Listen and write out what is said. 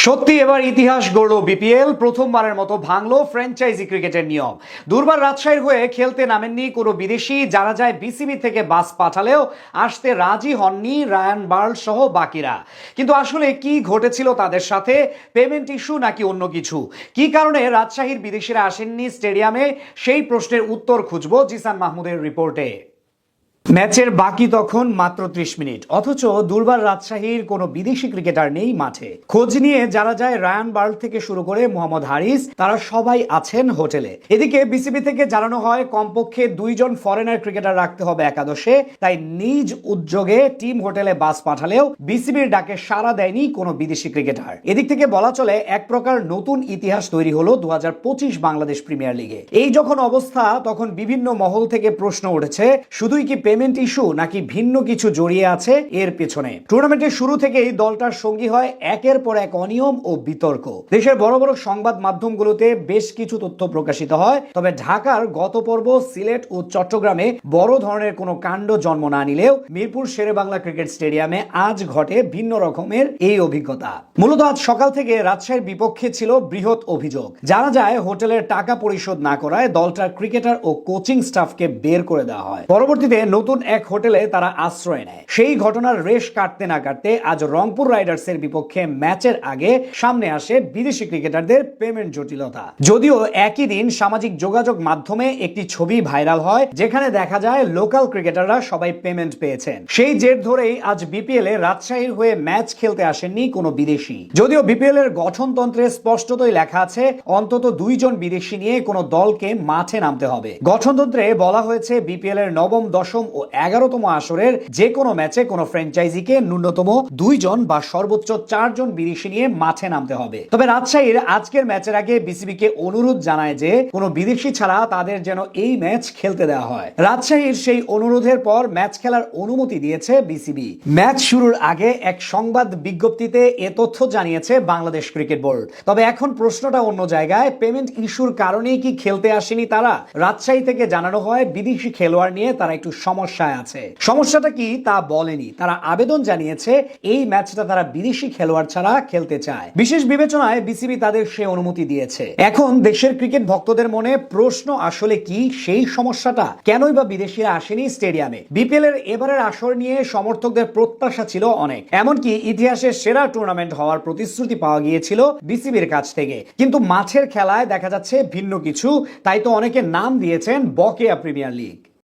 সত্যি এবার ইতিহাস গড়ল বিপিএল। প্রথমবারের মতো ভাঙলো ফ্র্যাঞ্চাইজি ক্রিকেটের নিয়ম। দুর্বার রাজশাহীর হয়ে খেলতে নামেননি কোনো বিদেশি, জানা যায় বিসিবি থেকে বাস পাঠালেও আসতে রাজি হননি রায়ান বার্ল সহ বাকিরা। কিন্তু আসলে কি ঘটেছিল তাদের সাথে? পেমেন্ট ইস্যু নাকি অন্য কিছু? কি কারণে রাজশাহীর বিদেশিরা আসেননি স্টেডিয়ামে, সেই প্রশ্নের উত্তর খুঁজবো জিসান মাহমুদের রিপোর্টে। ম্যাচের বাকি তখন মাত্র 30 মিনিট, অথচ দুর্বার রাজশাহীর কোনো বিদেশি ক্রিকেটার নেই মাঠে। খোঁজ নিয়ে জানা যায় রায়ান বার্ল থেকে শুরু করে মোহাম্মদ হারিস, তারা সবাই আছেন হোটেলে। এদিকে বিসিবি থেকে জানানো হয় কমপক্ষে 2 জন ফরেনার ক্রিকেটার রাখতে হবে একাদশে, তাই নিজ উদ্যোগে টিম হোটেলে বাস পাঠালেও বিসিবির ডাকে সাড়া দেয়নি কোনো বিদেশি ক্রিকেটার। এদিক থেকে বলা চলে এক প্রকার নতুন ইতিহাস তৈরি হলো 2025 বাংলাদেশ প্রিমিয়ার লিগে। এই যখন অবস্থা, তখন বিভিন্ন মহল থেকে প্রশ্ন উঠেছে, শুধুই কি পেমেন্ট ইস্যু নাকি ভিন্ন কিছু জড়িয়ে আছে এর পেছনে? টুর্নামেন্টের শুরু থেকেই দলটার সঙ্গী হয় একের পর এক অনিয়ম ও বিতর্ক। দেশের বড় বড় সংবাদ মাধ্যমগুলোতে বেশ কিছু তথ্য প্রকাশিত হয়, তবে ঢাকার গত পর্ব, সিলেট ও চট্টগ্রামে বড় ধরনের কোনো কাণ্ড জন্ম না নিলেও মিরপুর শেরেবাংলা ক্রিকেট স্টেডিয়ামে আজ ঘটে ভিন্ন রকমের এই অভিজ্ঞতা। মূলত আজ সকাল থেকে রাজশাহীর বিপক্ষে ছিল বৃহৎ অভিযোগ। জানা যায় হোটেলের টাকা পরিশোধ না করায় দলটার ক্রিকেটার ও কোচিং স্টাফকে বের করে দেওয়া হয়। পরবর্তীতে নতুন এক হোটেলে তারা আশ্রয় নেয়। সেই ঘটনার রেশ কাটতে না কাটতে আজ রংপুর রাইডার্সের বিপক্ষে ম্যাচের আগে সামনে আসে বিদেশি ক্রিকেটারদের পেমেন্ট জটিলতা। যদিও একই দিন সামাজিক যোগাযোগ মাধ্যমে একটি ছবি ভাইরাল হয়, যেখানে দেখা যায় লোকাল ক্রিকেটাররা সবাই পেমেন্ট পেয়েছেন। সেই জের ধরেই আজ বিপিএল এ রাজশাহীর হয়ে ম্যাচ খেলতে আসেননি কোনো বিদেশি। যদিও বিপিএল এর গঠনতন্ত্রে স্পষ্টতই লেখা আছে অন্তত 2 জন বিদেশি নিয়ে কোনো দলকে মাঠে নামতে হবে। গঠনতন্ত্রে বলা হয়েছে বিপিএল এর নবম, দশম ও 11তম আসরের যে কোনো ম্যাচে কোনো ফ্র্যাঞ্চাইজিকে ন্যূনতম 2 জন বা সর্বোচ্চ 4 জন বিদেশি নিয়ে মাঠে নামতে হবে। তবে রাজশাহীর আজকের ম্যাচের আগে বিসিবিকে অনুরোধ জানায় যে কোনো বিদেশি ছাড়া তাদের যেন এই ম্যাচ খেলতে দেওয়া হয়। রাজশাহীর সেই অনুরোধের পর ম্যাচ খেলার অনুমতি দিয়েছে বিসিবি। ম্যাচ শুরুর আগে এক সংবাদ বিজ্ঞপ্তিতে এ তথ্য জানিয়েছে বাংলাদেশ ক্রিকেট বোর্ড। তবে এখন প্রশ্নটা অন্য জায়গায়। পেমেন্ট ইস্যুর কারণেই কি খেলতে আসেনি তারা? রাজশাহী থেকে জানানো হয় বিদেশি খেলোয়াড় নিয়ে তারা একটু সমস্যায় আছে। সমস্যাটা কি তা বলেনি। তারা আবেদন জানিয়েছে এই ম্যাচটা তারা বিদেশি খেলোয়াড় ছাড়া খেলতে চায়। বিশেষ বিবেচনায় বিসিবি তাদের সে অনুমতি দিয়েছে। এখন দেশের ক্রিকেট ভক্তদের মনে প্রশ্ন, আসলে কি সেই সমস্যাটা? কেনই বা বিদেশিরা আসেনি স্টেডিয়ামে? বিপিএল এর এবারের আসর নিয়ে সমর্থকদের প্রত্যাশা ছিল অনেক। এমনকি ইতিহাসের সেরা টুর্নামেন্ট হওয়ার প্রতিশ্রুতি পাওয়া গিয়েছিল বিসিবির কাছ থেকে। কিন্তু মাঠের খেলায় দেখা যাচ্ছে ভিন্ন কিছু। তাই তো অনেকে নাম দিয়েছেন বকেয়া প্রিমিয়ার লিগ।